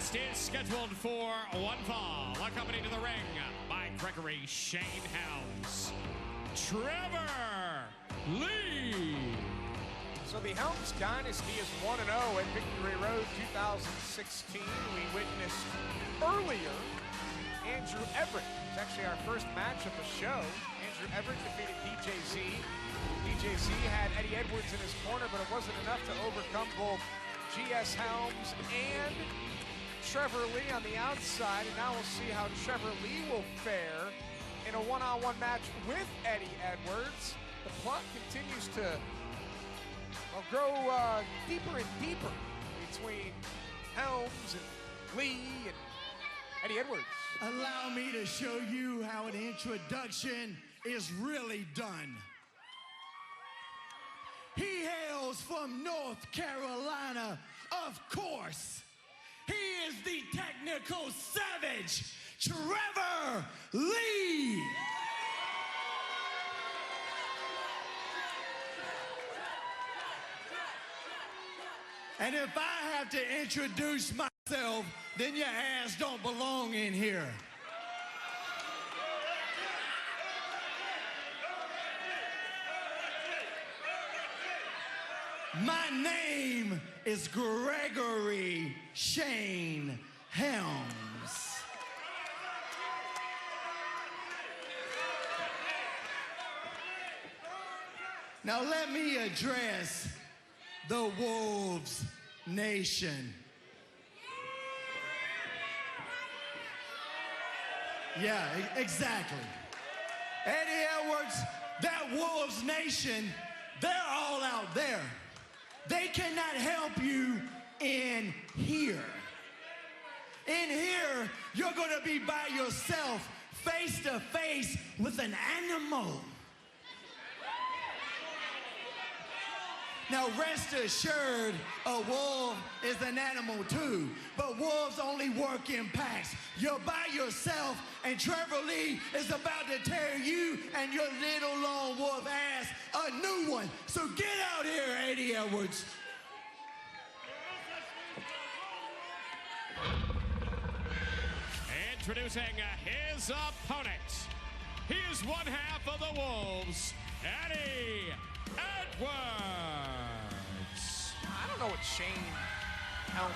contest is scheduled for one fall, accompanied to the ring by Gregory Shane Helms, Trevor Lee. So the Helms dynasty is 1-0 at Victory Road 2016. We witnessed earlier Andrew Everett. It's actually our first match of the show. Andrew Everett defeated DJZ. DJZ had Eddie Edwards in his corner, but it wasn't enough to overcome both GS Helms and Trevor Lee on the outside. And now we'll see how Trevor Lee will fare in a one-on-one match with Eddie Edwards. The plot continues to grow deeper and deeper between Helms and Lee and Eddie Edwards. Allow me to show you how an introduction is really done. He hails from North Carolina, of course. He is the technical savage, Trevor Lee. And if I have to introduce myself, then your ass don't belong in here. My name is Gregory Shane Helms. Now let me address the Wolves Nation. Yeah, exactly. Eddie Edwards, that Wolves Nation, they're all out there. They cannot help you in here. In here, you're gonna be by yourself, face to face with an animal. Now rest assured, a wolf is an animal too, but wolves only work in packs. You're by yourself, and Trevor Lee is about to tear you and your little lone wolf ass a new one. So get out here, Eddie Edwards. Introducing his opponent. He is one half of the Wolves, Eddie Edwards. I don't know what Shane Helms'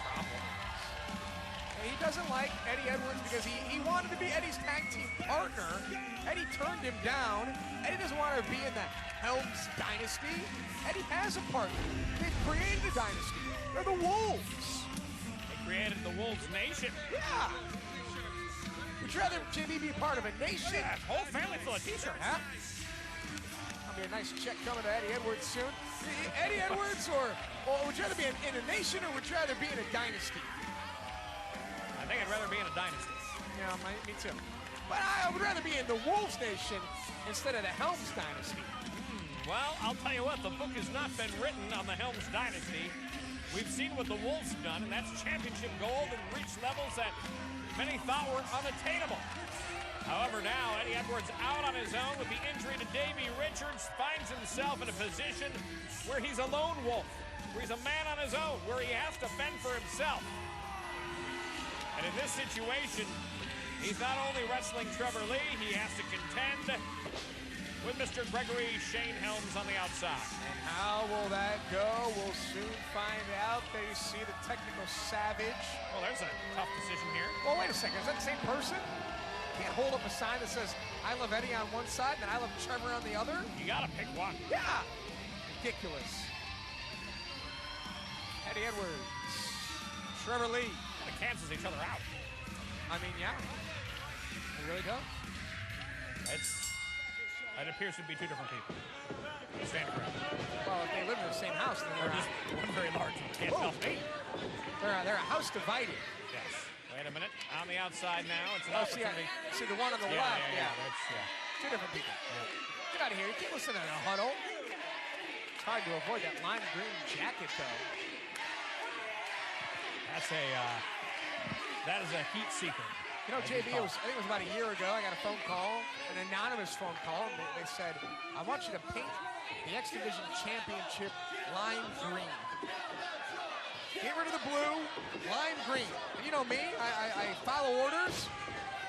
problem is. He doesn't like Eddie Edwards because he wanted to be Eddie's tag team partner. Eddie turned him down. Eddie doesn't want to be in the Helms dynasty. Eddie has a partner. They've created a dynasty. They're the Wolves. They created the Wolves Nation. Yeah. Would you rather JB be a part of a nation? Yeah, whole family full of t-shirts. Huh? That'll be a nice check coming to Eddie Edwards soon. Eddie Edwards, or would you rather be in a nation, or would you rather be in a dynasty? I think I'd rather be in a dynasty. Yeah, me too. But I would rather be in the Wolves Nation instead of the Helms dynasty. Well, I'll tell you what, the book has not been written on the Helms dynasty. We've seen what the Wolves have done, and that's championship gold and reached levels that many thought were unattainable. However, now Eddie Edwards out on his own with the injury to Davey Richards, finds himself in a position where he's a lone wolf, where he's a man on his own, where he has to fend for himself. And in this situation, he's not only wrestling Trevor Lee, he has to contend with Mr. Gregory Shane Helms on the outside. And how will that go? We'll soon find out. There you see the technical savage. Well, there's a tough decision here. Well, wait a second. Is that the same person? You can't hold up a sign that says, I love Eddie on one side and I love Trevor on the other? You gotta pick one. Yeah. Ridiculous. Eddie Edwards. Trevor Lee. It cancels each other out. I mean, yeah. It really does. It appears to be two different people. Stand correct. Well, if they live in the same house, then they're just one very large. Can't tell me. They're a house divided. Yes. Wait a minute. On the outside now. It's an opportunity. See the one on the left? Yeah. Two different people. Yeah. Get out of here. You can't listen to a huddle. It's hard to avoid that lime green jacket, though. That is a heat seeker. You know, JB, I think it was about a year ago, I got a phone call, an anonymous phone call, and they said, I want you to paint the X Division Championship lime green. Get rid of the blue, lime green. And you know me, I follow orders.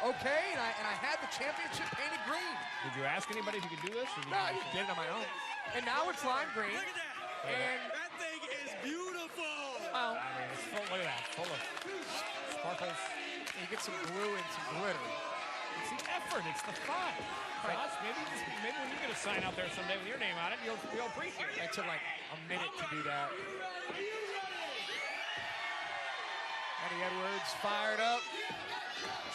Okay, and I had the championship painted green. Did you ask anybody if you could do this? Or No, I just did it on my own. And now it's lime green. Look at that. And That thing is beautiful. well, I mean, it's full, look at that, full of sparkles. you get some blue and some glitter. It's the effort, it's the fun. Right. Josh, maybe when you get a sign out there someday with your name on it, you'll appreciate it. It took like a minute to do that. Eddie Edwards fired up.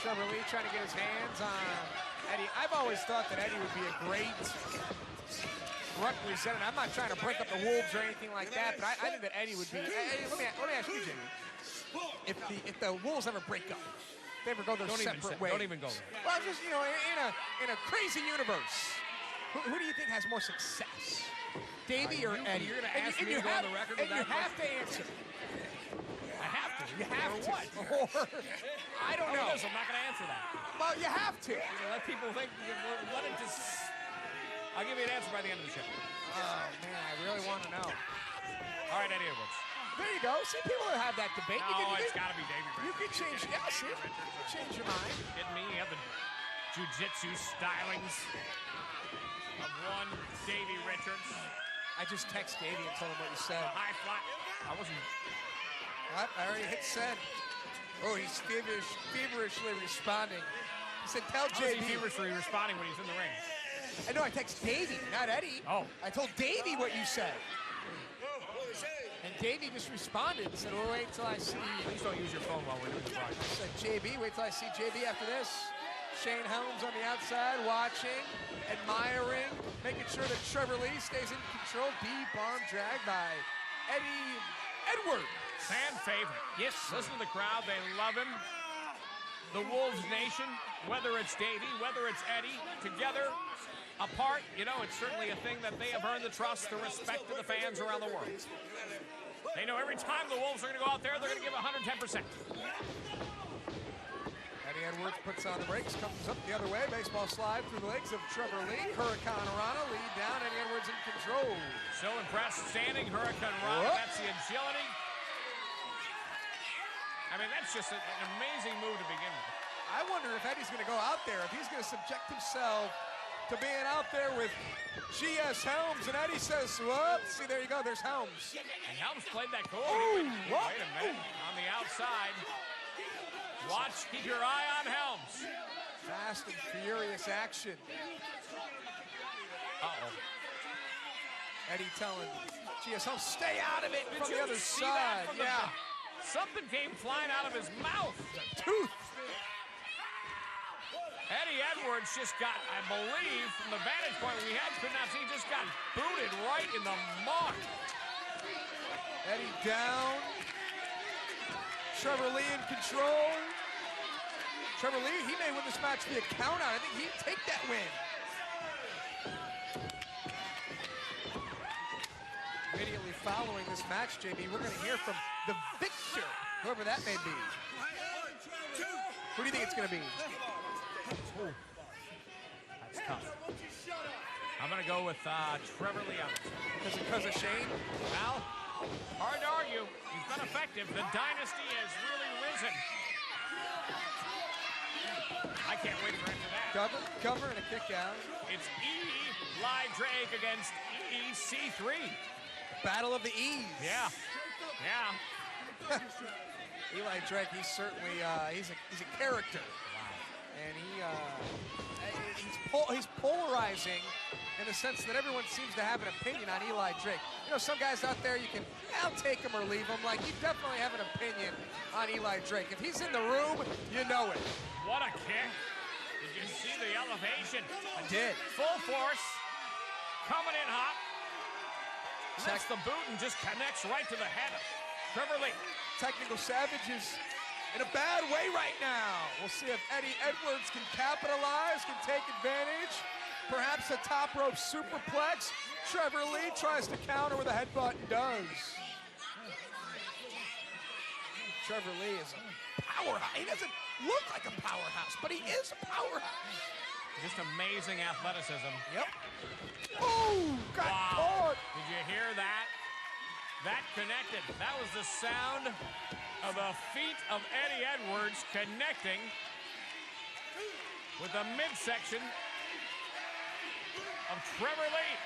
Trevor Lee trying to get his hands on Eddie. I've always thought that Eddie would be a great representative. I'm not trying to break up the Wolves or anything like that, but I think that Eddie would be. Eddie, let me ask you, Jimmy. If the Wolves ever break up, they ever go their separate ways. Don't even go there. Well, just in a crazy universe, who do you think has more success, Davey or Eddie? You're going to ask me to go on the record with and you that have to answer. I have to. You have or to. what? Or, I don't know. I'm not going to answer that. Well, you have to. Let people think. Let it just. I'll give you an answer by the end of the show. Oh man, I really want to know. All right, Eddie Edwards. There you go. See, people that have that debate. No, it's got to be Davey You Richards. can change. Yeah, see, you can change your mind. Kidding me? You have the jiu-jitsu stylings of one Davey Richards. I just text Davey and told him what you said. The high fly. I wasn't. What? I already hit send. Oh, he's feverishly responding. He said, "Tell How is he JB." feverishly responding when he's in the ring? I know. I text Davey, not Eddie. Oh. I told Davey what you said. And Davey just responded and said, "Well, wait till I see." Please don't use your phone while we're doing the broadcast. Said JB, wait till I see JB after this. Shane Helms on the outside, watching, admiring, making sure that Trevor Lee stays in control. Deep arm drag by Eddie Edwards. Fan favorite. Yes, listen to the crowd. They love him. The Wolves Nation, whether it's Davey, whether it's Eddie, together, apart, you know, it's certainly a thing that they have earned the trust, the respect of the fans around the world. They know every time the Wolves are going to go out there, they're going to give 110%. Eddie Edwards puts on the brakes, comes up the other way. Baseball slide through the legs of Trevor Lee. Hurricane Rana lead down. Eddie Edwards in control. So impressed, standing Hurricane Rana. Whoop. That's the agility. I mean, that's just an amazing move to begin with. I wonder if Eddie's going to go out there, if he's going to subject himself to being out there with G.S. Helms. And Eddie says, whoops. See, there you go. There's Helms. And Helms played that cool. Ooh, Wait a minute. On the outside. Watch, keep your eye on Helms. Fast and furious action. Uh-oh. Eddie telling G.S. Helms, stay out of it Did from you the other see side. that from Yeah. Something came flying out of his mouth. Tooth. Eddie Edwards just got, I believe, from the vantage point we had, could not see, just got booted right in the muck. Eddie down. Trevor Lee in control. Trevor Lee, he may win this match via count out. I think he'd take that win. Immediately following this match, JB, we're going to hear from the victor, whoever that may be. Who do you think it's going to be? Ooh. That's tough. I'm going to go with Trevor Lee. Because of Shane? Well, hard to argue. He's been effective. The dynasty has really risen. I can't wait for into that. Cover and a kick out. It's Eli Drake against EC3. Battle of the E's. Yeah. Yeah. Eli Drake, he's certainly he's a character. Wow. And he's polarizing in the sense that everyone seems to have an opinion on Eli Drake. You know, some guys out there, you can, I'll take him or leave him. Like, you definitely have an opinion on Eli Drake. If he's in the room, you know it. What a kick. Did you see the elevation? I did. Full force. Coming in hot. That's the boot and just connects right to the head of Trevor Lee. Technical Savage is in a bad way right now. We'll see if Eddie Edwards can capitalize, can take advantage. Perhaps a top rope superplex. Trevor Lee tries to counter with a headbutt and does. Trevor Lee is a powerhouse. He doesn't look like a powerhouse, but he is a powerhouse. Just amazing athleticism. Yep. Oh, got caught. Did you hear that? That connected. That was the sound of the feet of Eddie Edwards connecting with the midsection of Trevor Lee.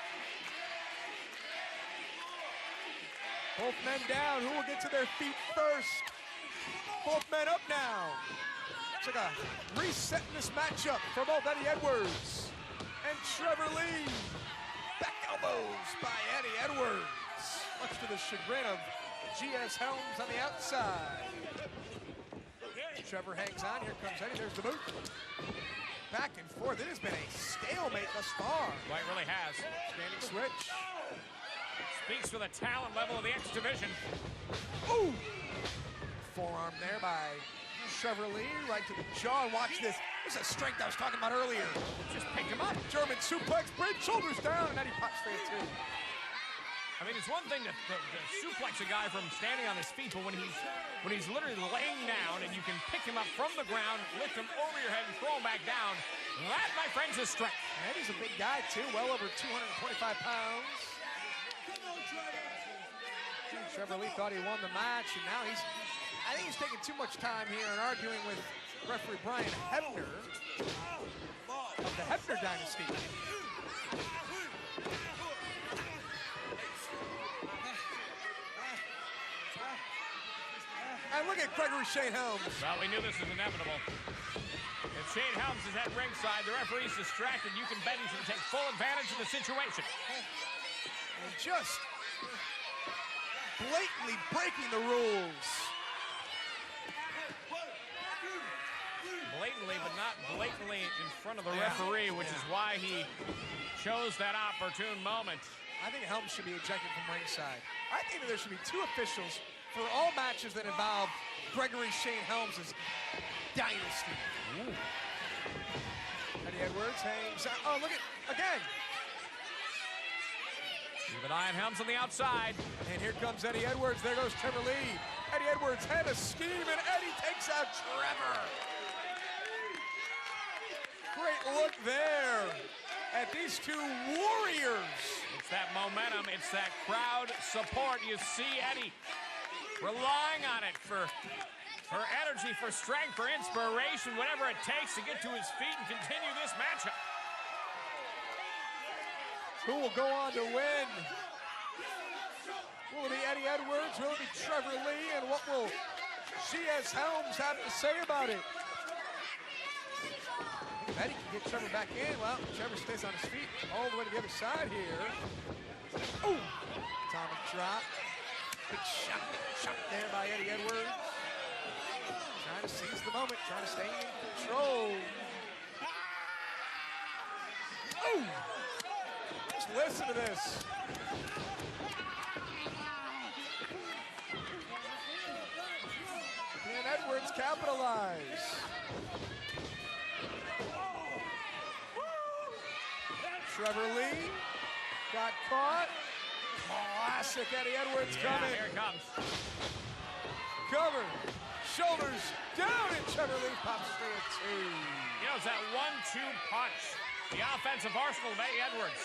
Both men down. Who will get to their feet first? Both men up now. It's like a reset in this matchup for both Eddie Edwards and Trevor Lee. Back elbows by Eddie Edwards, much to the chagrin of GS Helms on the outside. Trevor hangs on. Here comes Eddie. There's the boot. Back and forth. It has been a stalemate thus far. Well, it really has. Standing switch. Speaks for the talent level of the X division. Ooh! Forearm there by Trevor Lee, right to the jaw. And watch this. This is the strength I was talking about earlier. Just picked him up. German suplex, bridge, shoulders down, and Eddie pops for it too. I mean, it's one thing to suplex a guy from standing on his feet, but when he's literally laying down and you can pick him up from the ground, lift him over your head and throw him back down, that, my friends, is strength. And Eddie's a big guy too, well over 225 pounds. Trevor Lee thought he won the match, and now I think he's taking too much time here and arguing with referee Brian Hebner of the Hebner dynasty. And look at Gregory Shane Helms. Well, we knew this was inevitable. If Shane Helms is at ringside, the referee's distracted, you can bet he's going to take full advantage of the situation. And just blatantly breaking the rules. Blatantly, but not blatantly in front of the referee, which is why he chose that opportune moment. I think Helms should be ejected from ringside. I think that there should be two officials for all matches that involve Gregory Shane Helms' dynasty. Ooh. Eddie Edwards hangs out. Oh, look at, again. Keep an eye on Helms on the outside. And here comes Eddie Edwards. There goes Trevor Lee. Eddie Edwards had a scheme, and Eddie takes out Trevor. Great look there at these two warriors. It's that momentum. It's that crowd support. You see Eddie relying on it for energy, for strength, for inspiration, whatever it takes to get to his feet and continue this matchup. Who will go on to win? Will it be Eddie Edwards? Will it be Trevor Lee? And what will GS Helms have to say about it? If Eddie can get Trevor back in, well, Trevor stays on his feet all the way to the other side here. Ooh! Atomic drop. Big shot there by Eddie Edwards. Trying to seize the moment, trying to stay in control. Ooh! Just listen to this. And Edwards capitalize. Trevor Lee got caught. Classic Eddie Edwards coming. Here it comes. Cover. Shoulders down, and Trevor Lee pops for a two. You know, it's that 1-2 punch. The offensive arsenal of Eddie Edwards.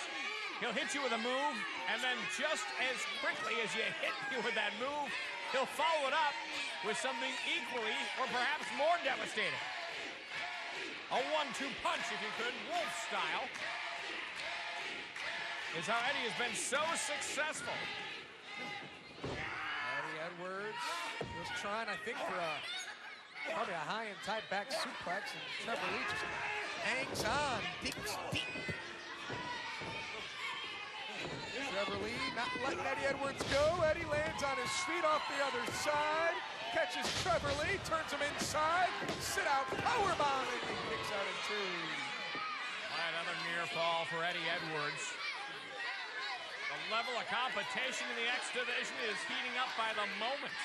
He'll hit you with a move, and then just as quickly as you hit you with that move, he'll follow it up with something equally or perhaps more devastating. A 1-2 punch, if you could, Wolf style, is how Eddie has been so successful. Eddie Edwards was trying, I think, for probably a high and tight back suplex, and Trevor Lee just hangs on, digs deep. Trevor Lee not letting Eddie Edwards go. Eddie lands on his feet off the other side, catches Trevor Lee, turns him inside, sit out, powerbomb, and he kicks out at two. Another near fall for Eddie Edwards. The level of competition in the X division is heating up by the moment.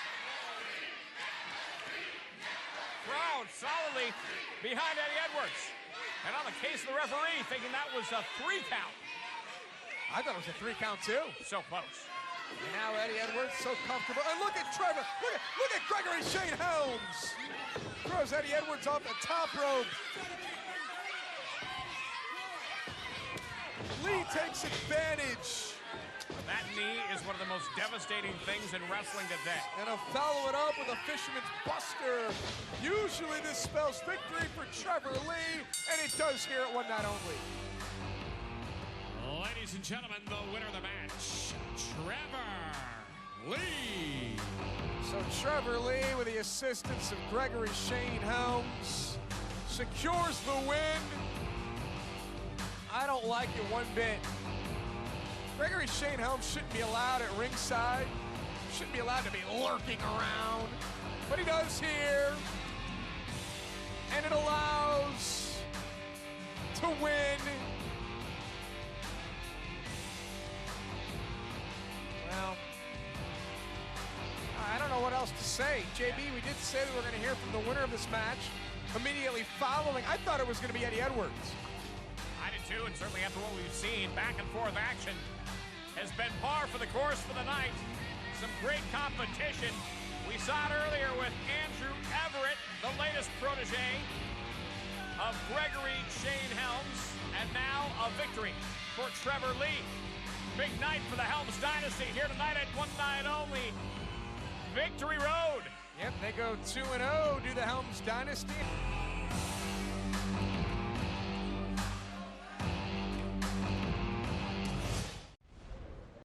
Crowd solidly behind Eddie Edwards. And on the case of the referee, thinking that was a 3 count. I thought it was a 3 count too. So close. And now Eddie Edwards so comfortable. And look at Trevor. Look at Gregory Shane Helms. Throws Eddie Edwards off the top rope. Lee takes advantage. That knee is one of the most devastating things in wrestling today. And a follow it up with a Fisherman's Buster. Usually this spells victory for Trevor Lee, and it does here at One Night Only. Ladies and gentlemen, the winner of the match, Trevor Lee. So Trevor Lee, with the assistance of Gregory Shane Helms, secures the win. I don't like it one bit. Gregory Shane Helms shouldn't be allowed at ringside. Shouldn't be allowed to be lurking around. But he does here. And it allows to win. Well, I don't know what else to say. JB, we did say that we're going to hear from the winner of this match immediately following. I thought it was going to be Eddie Edwards. I did too, and certainly after what we've seen, back and forth action has been par for the course for the night. Some great competition. We saw it earlier with Andrew Everett, the latest protege of Gregory Shane Helms, and now a victory for Trevor Lee. Big night for the Helms dynasty here tonight at One Night Only. Victory Road. Yep, they go 2-0, do the Helms dynasty.